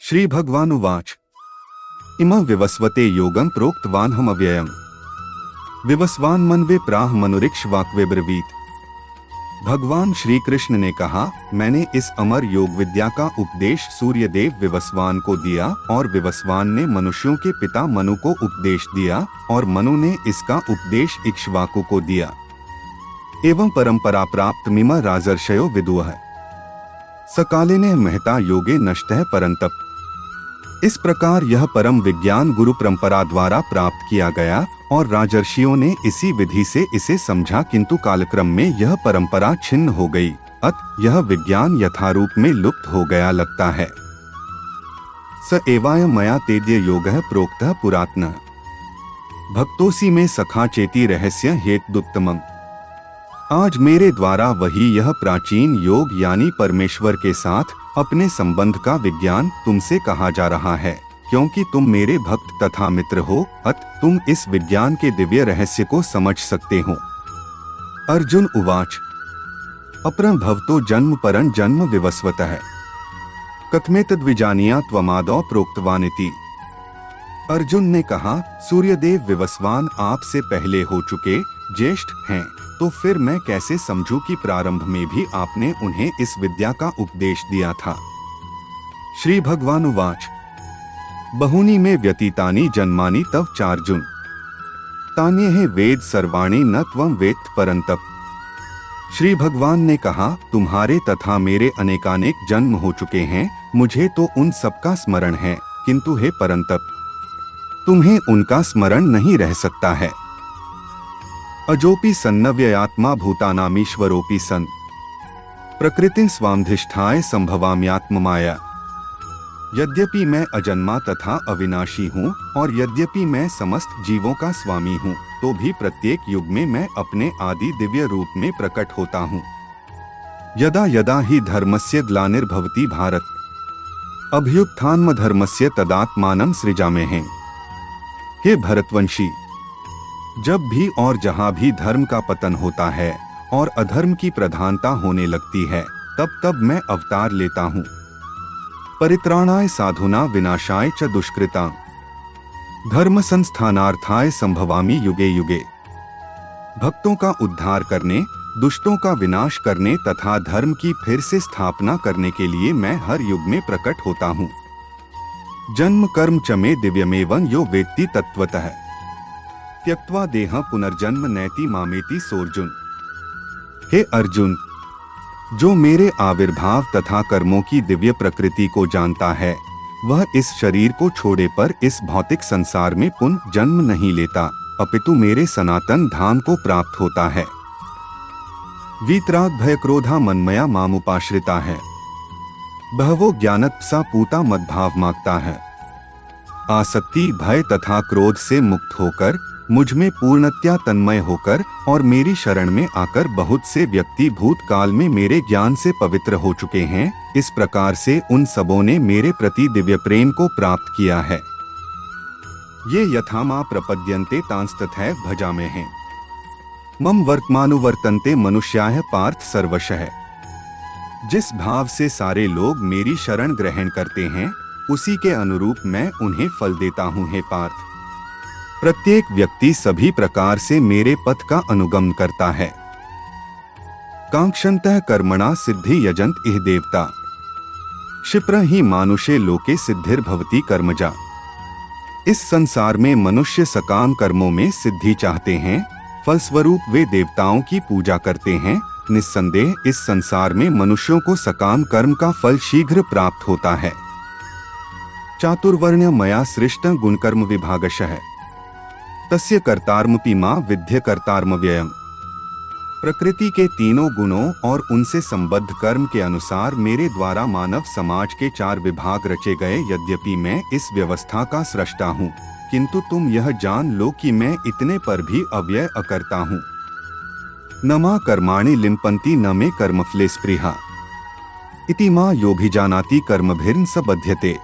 श्री भगवानुवाच इमं विवस्वते योगं प्रोक्तवानहमव्ययम् विवस्वान मनवे प्राह मनुरिक्ष्वाक्वे ब्रवीत। भगवान श्री कृष्ण ने कहा, मैंने इस अमर योग विद्या का उपदेश सूर्यदेव विवस्वान को दिया और विवस्वान ने मनुष्यों के पिता मनु को उपदेश दिया और मनु ने इसका उपदेश इक्ष्वाकु को दिया। एवं परंपरा प्राप्त मिम राजर्षयो विदुः सकालिने महता योगे नष्टः परंतप। इस प्रकार यह परम विज्ञान गुरु परंपरा द्वारा प्राप्त किया गया और राजर्षियों ने इसी विधि से इसे समझा, किंतु कालक्रम में यह परंपरा छिन्न हो गई, अतः यह विज्ञान यथारूप में लुप्त हो गया लगता है। स एवाय मया तेद्य योगः प्रोक्तः पुरातनः भक्तोसी में सखा चेती रहस्य हेतुत्तमम्। आज मेरे द्वारा वही यह प्राचीन योग यानी परमेश्वर के साथ अपने संबंध का विज्ञान तुमसे कहा जा रहा है, क्योंकि तुम मेरे भक्त तथा मित्र हो, अतः तुम इस विज्ञान के दिव्य रहस्य को समझ सकते हो। अर्जुन उवाच अपरं भवतो जन्म परं जन्म विवस्वतः कथमेतद्विजानीया त्वमादौ प्रोक्तवानिति। अर्जुन ने कहा, सूर्यदेव विवस्वान आपसे पहले हो चुके ज्येष्ठ हैं, तो फिर मैं कैसे समझूं कि प्रारंभ में भी आपने उन्हें इस विद्या का उपदेश दिया था। श्री भगवानुवाच बहूनि में व्यतीतानि जन्मानि तव चार्जुन तान्येह वेद सर्वाणि न त्वं वेत्थ परंतप। श्री भगवान ने कहा, तुम्हारे तथा मेरे अनेकानेक जन्म हो चुके हैं, मुझे तो उन सबका स्मरण है, किंतु हे परंतप तुम्हें उनका स्मरण नहीं रह सकता है। अजोपि सन्नव्ययात्मा भूतानामीश्वरोपि सन् प्रकृतिं स्वामधिष्ठाय संभवाम्यात्ममाया। यद्यपि मैं अजन्मा तथा अविनाशी हूँ और यद्यपि मैं समस्त जीवों का स्वामी हूँ, तो भी प्रत्येक युग में मैं अपने आदि दिव्य रूप में प्रकट होता हूँ। यदा यदा ही धर्मस्य ग्लानिर्भवति भारत अभ्युत्थानमधर्मस्य तदात्मानं सृजाम्यहम्। हे भरतवंशी, जब भी और जहाँ भी धर्म का पतन होता है और अधर्म की प्रधानता होने लगती है, तब तब मैं अवतार लेता हूँ। परित्राणाय साधुना विनाशाय च दुष्कृता धर्म संस्थानार्थाय संभवामि युगे युगे। भक्तों का उद्धार करने, दुष्टों का विनाश करने तथा धर्म की फिर से स्थापना करने के लिए मैं हर युग में प्रकट होता हूँ। जन्म कर्म च मे दिव्यमेवं यो वेत्ति तत्वतः त्यक्त्वा देह पुनर्जन्म नैति मामेति सोर्जुन। हे अर्जुन, जो मेरे आविर्भाव तथा कर्मों की दिव्य प्रकृति को जानता है, वह इस शरीर को छोड़े पर इस भौतिक संसार में पुनः जन्म नहीं लेता, अपितु मेरे सनातन धाम को प्राप्त होता है। वीतराग भय क्रोधा मनमया मामुपाश्रिता है, बहवो ज्ञानतपसा पूता मद्भाव मांगता है। आसक्ति भय तथा क्रोध से मुक्त होकर मुझ में पूर्णतया तन्मय होकर और मेरी शरण में आकर बहुत से व्यक्ति भूतकाल में मेरे ज्ञान से पवित्र हो चुके हैं। इस प्रकार से उन सबों ने मेरे प्रति दिव्य प्रेम को प्राप्त किया है। ये यथा मा प्रपद्यन्ते तांस्तथैव भजाम्यहम्। मम वर्तमानुवर्तन्ते मनुष्याः पार्थ सर्वशः। जिस भाव से सारे लोग मेरी शरण ग्रहण करते हैं, उसी के अनुरूप मैं उन्हें फल देता हूँ। हे पार्थ, प्रत्येक व्यक्ति सभी प्रकार से मेरे पथ का अनुगमन करता है। कांक्षन्तः कर्मणा सिद्धि यजन्त इह देवता क्षिप्र ही मानुषे लोके सिद्धिर्भवति कर्मजा। इस संसार में मनुष्य सकाम कर्मों में सिद्धि चाहते हैं, फलस्वरूप वे देवताओं की पूजा करते हैं। निस्संदेह इस संसार में मनुष्यों को सकाम कर्म का फल शीघ्र प्राप्त होता है। चातुर्वर्ण्य मया सृष्ट गुणकर्म विभागशः तस्य कर्तारमपि मां विद्य कर्तारमव्ययम्। प्रकृति के तीनों गुणों और उनसे संबद्ध कर्म के अनुसार मेरे द्वारा मानव समाज के 4 विभाग रचे गए। यद्यपि मैं इस व्यवस्था का सृष्टा हूँ, किंतु तुम यह जान लो कि मैं इतने पर भी अव्यय अकर्ता हूँ। न मा कर्माणि लिम्पन्ति न मे कर्मफले स्पृहा इति मा योभिजानाति कर्मभिर्न स बध्यते।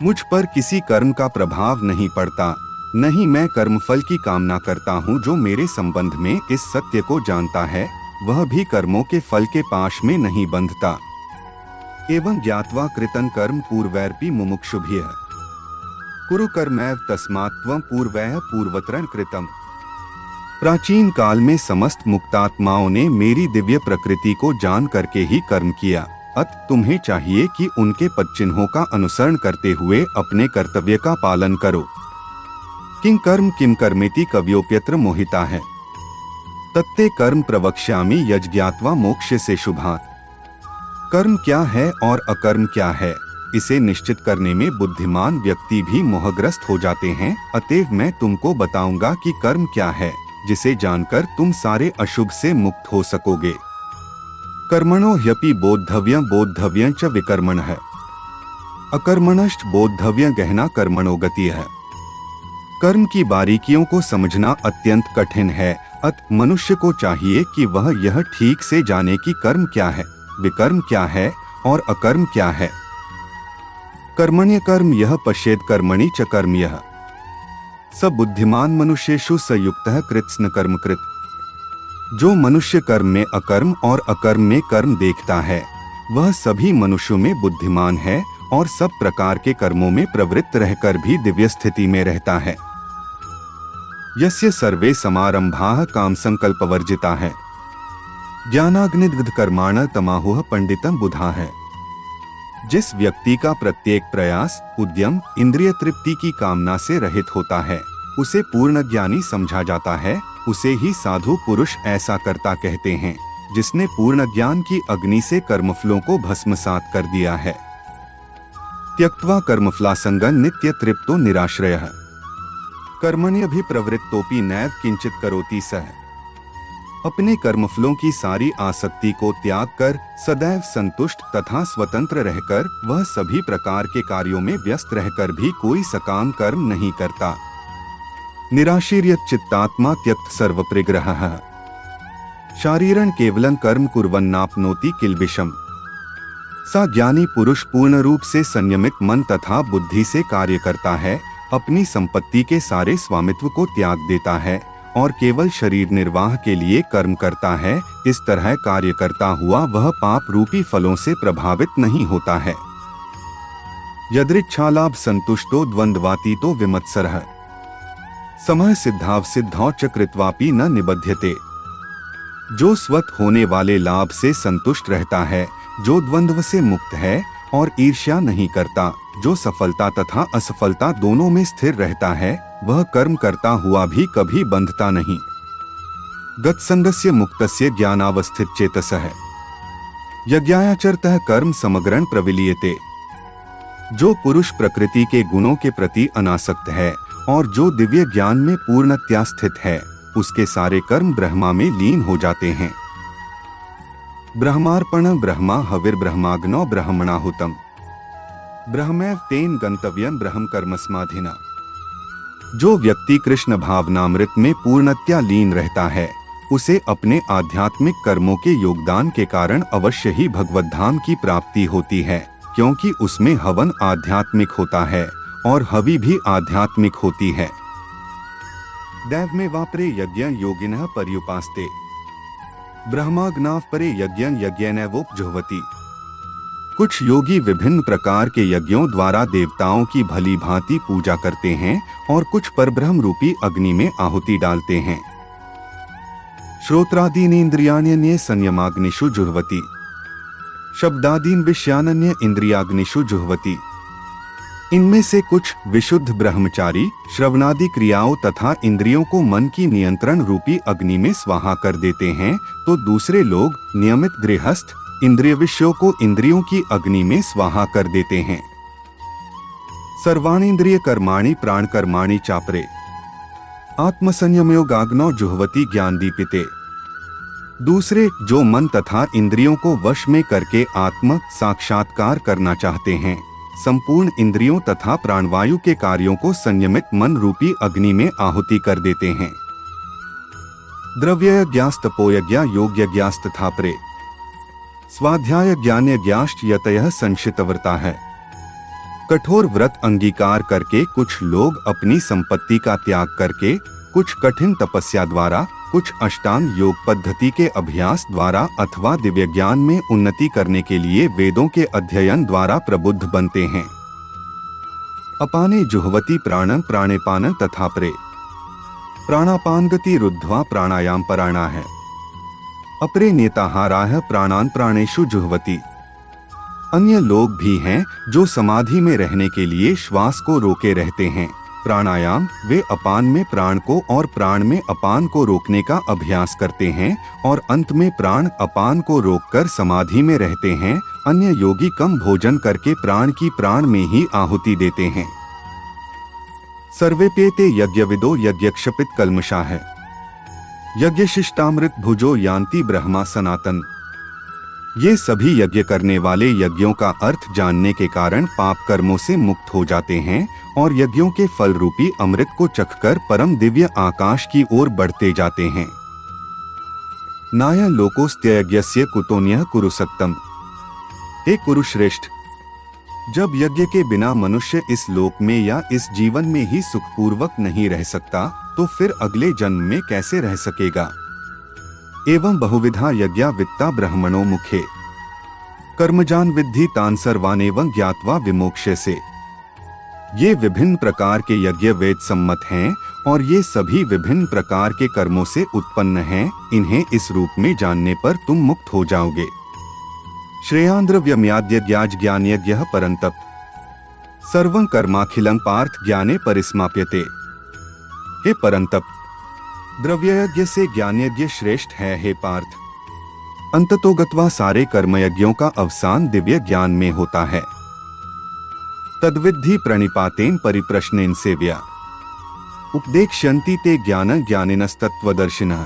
मुझ पर किसी कर्म का प्रभाव नहीं पड़ता, नहीं मैं कर्मफल की कामना करता हूँ। जो मेरे संबंध में इस सत्य को जानता है, वह भी कर्मों के फल के पाश में नहीं बंधता। एवं ज्ञात्वा कृतं कर्म पूर्वैरपि मुमुक्षुभिः कुरु कर्मैव तस्मात् त्वं पूर्वैः पूर्वतरं कृतम्। प्राचीन काल में समस्त मुक्तात्माओं ने मेरी दिव्य प्रकृति को जान करके ही कर्म किया, अतः तुम्हें चाहिए कि उनके पदचिन्हों का अनुसरण करते हुए अपने कर्तव्य का पालन करो। किं कर्म किम कर्मेति कव्योप्यत्र मोहिता है, तत्ते कर्म प्रवक्ष्यामि यज्ञात्वा मोक्ष से शुभात्। कर्म क्या है और अकर्म क्या है, इसे निश्चित करने में बुद्धिमान व्यक्ति भी मोहग्रस्त हो जाते हैं। अतएव मैं तुमको बताऊंगा कि कर्म क्या है, जिसे जानकर तुम सारे अशुभ से मुक्त हो सकोगे। कर्मणो ह्यपि बोद्धव्यं बोद्धव्यं च विकर्मणः अकर्मणश्च बोद्धव्यं गहना कर्मणो गति है। कर्म की बारीकियों को समझना अत्यंत कठिन है, अतः मनुष्य को चाहिए कि वह यह ठीक से जाने कि कर्म क्या है, विकर्म क्या है और अकर्म क्या है। कर्मण्य कर्म यह पश्येद कर्मणि च कर्म यह। स बुद्धिमान मनुष्येषु स युक्तः कृत्स्न कर्म कृत। जो मनुष्य कर्म में अकर्म और अकर्म में कर्म देखता है, वह सभी मनुष्यों में बुद्धिमान है और सब प्रकार के कर्मों में प्रवृत्त रहकर भी दिव्य स्थिति में रहता है। यस्य सर्वे समारंभाः काम संकल्प वर्जिता है, ज्ञानाग्निदग्ध कर्माण तमाहुः पंडितम बुधा है। जिस व्यक्ति का प्रत्येक प्रयास उद्यम इंद्रिय तृप्ति की कामना से रहित होता है, उसे पूर्ण ज्ञानी समझा जाता है। उसे ही साधु पुरुष ऐसा करता कहते हैं, जिसने पूर्ण ज्ञान की अग्नि से कर्मफलों को भस्मसात कर दिया है। त्यक्त्वा कर्मफलासंगं नित्य तृप्तो निराश्रयः कर्मण्यभिप्रवृत्तोपि नैव किंचित करोति सः। अपने कर्मफलों की सारी आसक्ति को त्याग कर सदैव संतुष्ट तथा स्वतंत्र रहकर वह सभी प्रकार के कार्यों में व्यस्त रहकर भी कोई सकाम कर्म नहीं करता। निराशीर्यत चित्तात्मा त्यक्त सर्वपरिग्रहः शारीरं केवलं कर्म कुर्वन्नाप्नोति किल्बिषम्। सा ज्ञानी पुरुष पूर्ण रूप से संयमित मन तथा बुद्धि से कार्य करता है, अपनी संपत्ति के सारे स्वामित्व को त्याग देता है और केवल शरीर निर्वाह के लिए कर्म करता है। इस तरह कार्य करता हुआ वह पाप रूपी फलों से प्रभावित नहीं होता है। यदृच्छालाभ संतुष्टो द्वंद्वातीतो विमत्सरः समः सिद्धाव सिद्धौ च कृत्वापि न निबध्यते। जो स्वत होने वाले लाभ से संतुष्ट रहता है, जो द्वंद्व से मुक्त है और ईर्ष्या नहीं करता, जो सफलता तथा असफलता दोनों में स्थिर रहता है, वह कर्म करता हुआ भी कभी बंधता नहीं। गतसंगस्य मुक्तस्य ज्ञानावस्थित चेतसः यज्ञायाचरतः कर्म समग्रं प्रविलीयते। जो पुरुष प्रकृति के गुणों के प्रति अनासक्त है और जो दिव्य ज्ञान में पूर्णतया स्थित है, उसके सारे कर्म ब्रह्मा में लीन हो जाते हैं। ब्रह्मार्पण ब्रह्मा हविर ब्रह्माग्नो ब्रह्मणाहुतम ब्रह्मैव तेन गंतव्यं ब्रह्म कर्मस्माधिना। जो व्यक्ति कृष्ण भावनामृत में पूर्णतया लीन रहता है, उसे अपने आध्यात्मिक कर्मों के योगदान के कारण अवश्य ही भगवत धाम की प्राप्ति होती है, क्योंकि उसमें हवन आध्यात्मिक होता है और हवि भी आध्यात्मिक होती है। दैव में वापरे यज्ञ योगिनः पर्युपास्ते ब्रह्माग्नाव परे यज्ञ यज्ञैनैवोपजुह्वति। कुछ योगी विभिन्न प्रकार के यज्ञों द्वारा देवताओं की भली भांति पूजा करते हैं और कुछ परब्रह्म रूपी अग्नि में आहुति डालते हैं। श्रोत्रादीनि इंद्रियाण्यन्ये संयमाग्निषु जुह्वति शब्दादीन विषयान्ये इंद्रियाग्निषु जुह्वति। इनमें से कुछ विशुद्ध ब्रह्मचारी श्रवणादि क्रियाओं तथा इंद्रियों को मन की नियंत्रण रूपी अग्नि में स्वाहा कर देते हैं, तो दूसरे लोग नियमित गृहस्थ इंद्रिय विषयों को इंद्रियों की अग्नि में स्वाहा कर देते हैं। सर्वाणींद्रिय कर्माणि प्राण कर्माणि चापरे आत्मसंयमयोगाग्नौ जुह्वति ज्ञान दीपिते। दूसरे जो मन तथा इंद्रियों को वश में करके आत्म साक्षात्कार करना चाहते हैं, संपूर्ण इंद्रियों तथा प्राणवायु के कार्यों को संयमित मन रूपी अग्नि में आहुति कर देते हैं। द्रव्ययज्ञास्तपोयज्ञा योग्यज्ञास्तथापरे स्वाध्याय ज्ञानयज्ञाश्च यतयः संशितव्रता है। कठोर व्रत अंगीकार करके कुछ लोग अपनी संपत्ति का त्याग करके कुछ कठिन तपस्या द्वारा कुछ अष्टांग योग पद्धति के अभ्यास द्वारा अथवा दिव्य ज्ञान में उन्नति करने के लिए वेदों के अध्ययन द्वारा प्रबुद्ध बनते हैं। अपाने जुहवती प्राणं प्राणेपान तथा परे प्राणापान गति रुद्ध्वा प्राणायाम पराणा है। अपरे नेताहाराह प्राणान प्राणेषु जुहवती। अन्य लोग भी हैं जो समाधि में रहने के लिए श्वास को रोके रहते हैं। प्राणायाम वे अपान में प्राण को और प्राण में अपान को रोकने का अभ्यास करते हैं और अंत में प्राण अपान को रोककर समाधि में रहते हैं। अन्य योगी कम भोजन करके प्राण की प्राण में ही आहुति देते हैं। सर्वेप्येते यज्ञविदो यज्ञक्षपित कल्मषाः यज्ञशिष्टामृत भुजो यान्ति ब्रह्मा सनातन। ये सभी यज्ञ करने वाले यज्ञों का अर्थ जानने के कारण पाप कर्मों से मुक्त हो जाते हैं और यज्ञों के फल रूपी अमृत को चखकर परम दिव्य आकाश की ओर बढ़ते जाते हैं। नाय लोकोस्त्ययज्ञस्य कुतोन्यः कुरुसक्तम। हे कुरुश्रेष्ठ, जब यज्ञ के बिना मनुष्य इस लोक में या इस जीवन में ही सुखपूर्वक नहीं रह सकता तो फिर अगले जन्म में कैसे रह सकेगा। एवं बहुविधा यज्ञा वित्ता ब्रह्मणो मुखे कर्मजान विद्धि तान सर्वानेवं ज्ञात्वा विमोक्ष्यसे। ये विभिन्न प्रकार के यज्ञ वेद सम्मत हैं और ये सभी विभिन्न प्रकार के कर्मों से उत्पन्न हैं। इन्हें इस रूप में जानने पर तुम मुक्त हो जाओगे। श्रेयांद्रव्यम्याद्यज्ञाज ज्ञानयज्ञः परन्तप सर्वं कर्माखिलं पार्थ ज्ञाने परिसमाप्यते। हे परंतप, द्रव्ययज्ञ से ज्ञानयज्ञ श्रेष्ठ है। हे पार्थ, अंततोगत्वा सारे कर्मयज्ञों का अवसान दिव्य ज्ञान में होता है। तद्विद्धि प्रणिपातेन परिप्रश्नेन सेव्या उपदेक्ष्यन्ति ते ज्ञान ज्ञानिनस्तत्त्वदर्शिनः।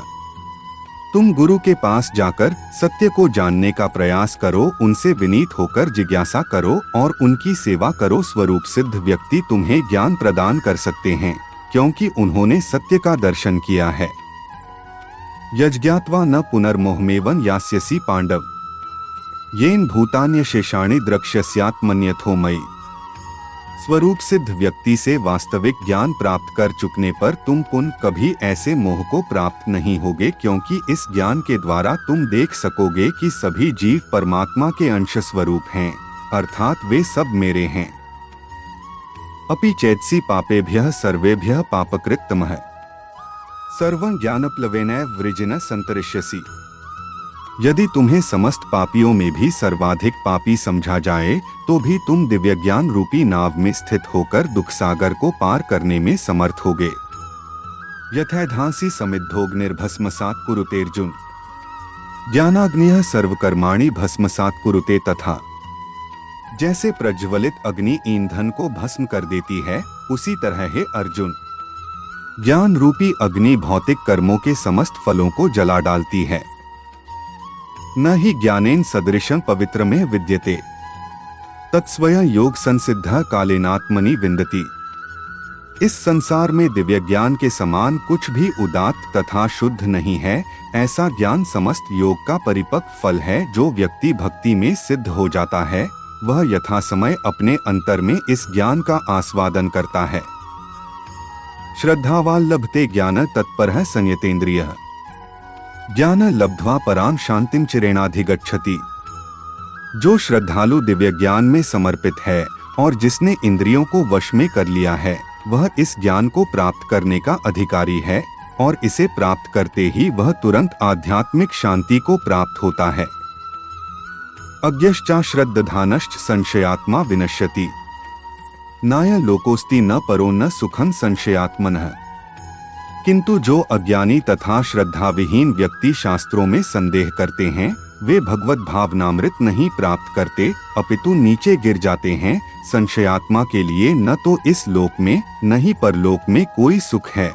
तुम गुरु के पास जाकर सत्य को जानने का प्रयास करो, उनसे विनीत होकर जिज्ञासा करो और उनकी सेवा करो। स्वरूप सिद्ध व्यक्ति तुम्हें ज्ञान प्रदान कर सकते हैं क्योंकि उन्होंने सत्य का दर्शन किया है। यज्ञात्वा न पुनर्मोहमेवं यास्यसि पांडव येन भूतान्य शेषाणि द्रक्ष्यस्यात्मन्यथो मयि। स्वरूप सिद्ध व्यक्ति से वास्तविक ज्ञान प्राप्त कर चुकने पर तुम पुनः कभी ऐसे मोह को प्राप्त नहीं होगे, क्योंकि इस ज्ञान के द्वारा तुम देख सकोगे कि सभी जीव परमात्मा के अंश स्वरूप हैं, अर्थात वे सब मेरे हैं। अपि चेत्सि पापेभ्यः सर्वेभ्यः पापकृत्तमः सर्वं ज्ञानप्लवेनैव वृजिनः संतरिष्यसि। यदि तुम्हें समस्त पापियों में भी सर्वाधिक पापी समझा जाए तो भी तुम दिव्य ज्ञान रूपी नाव में स्थित होकर दुख सागर को पार करने में समर्थ होगे। यथैधांसि समिद्धोग्निर्भस्मसात् कुरुतेर्जुन ज्ञानाग्निः सर्वकर्माणि भस्मसात् कुरुते। तथा जैसे प्रज्वलित अग्नि ईंधन को भस्म कर देती है, उसी तरह है अर्जुन, ज्ञान रूपी अग्नि भौतिक कर्मों के समस्त फलों को जला डालती है। न ही ज्ञानेन सदृशं पवित्र में विद्यते तत्स्वयं योग संसिद्ध कालेनात्मनि विन्दति। इस संसार में दिव्य ज्ञान के समान कुछ भी उदात्त तथा शुद्ध नहीं है। ऐसा ज्ञान समस्त योग का परिपक्व फल है। जो व्यक्ति भक्ति में सिद्ध हो जाता है वह यथा समय अपने अंतर में इस ज्ञान का आस्वादन करता है। श्रद्धावान् लभते ज्ञान तत्परः संयतेन्द्रियः ज्ञान लब्ध्वा परां शांतिं चिरेणाधिगच्छति। जो श्रद्धालु दिव्य ज्ञान में समर्पित है और जिसने इंद्रियों को वश में कर लिया है, वह इस ज्ञान को प्राप्त करने का अधिकारी है और इसे प्राप्त करते ही वह तुरंत आध्यात्मिक शांति को प्राप्त होता है। अज्ञश्चा श्रद्धानश्च संशयात्मा विनश्यति नाय लोकोस्ति न परो न सुखं संशयात्मनः। किंतु जो अज्ञानी तथा श्रद्धा विहीन व्यक्ति शास्त्रों में संदेह करते हैं, वे भगवत भावनामृत नहीं प्राप्त करते अपितु नीचे गिर जाते हैं। संशयात्मा के लिए न तो इस लोक में न ही परलोक में कोई सुख है।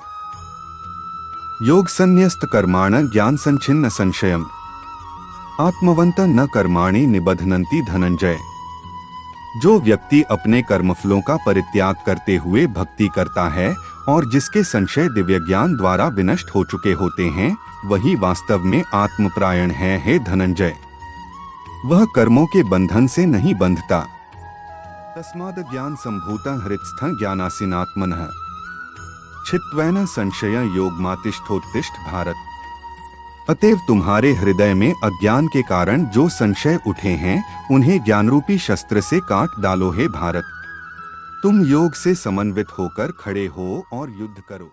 योग संन्यस्त कर्माण ज्ञान संचिन्न संशयम आत्मवंत न कर्माणि निबध्नन्ति धनंजय। जो व्यक्ति अपने कर्मफलों का परित्याग करते हुए भक्ति करता है और जिसके संशय दिव्य ज्ञान द्वारा विनष्ट हो चुके होते हैं, वही वास्तव में आत्मपरायण है। हे धनंजय, वह कर्मों के बंधन से नहीं बंधता। तस्माद् ज्ञान संभूतं हृत्स्थं ज्ञानासीनात्मनः छित्त्वैन संशयं योगमातिष्ठोत्तिष्ठ भारत। अतएव तुम्हारे हृदय में अज्ञान के कारण जो संशय उठे हैं उन्हें ज्ञानरूपी शस्त्र से काट डालो हे भारत। तुम योग से समन्वित होकर खड़े हो और युद्ध करो।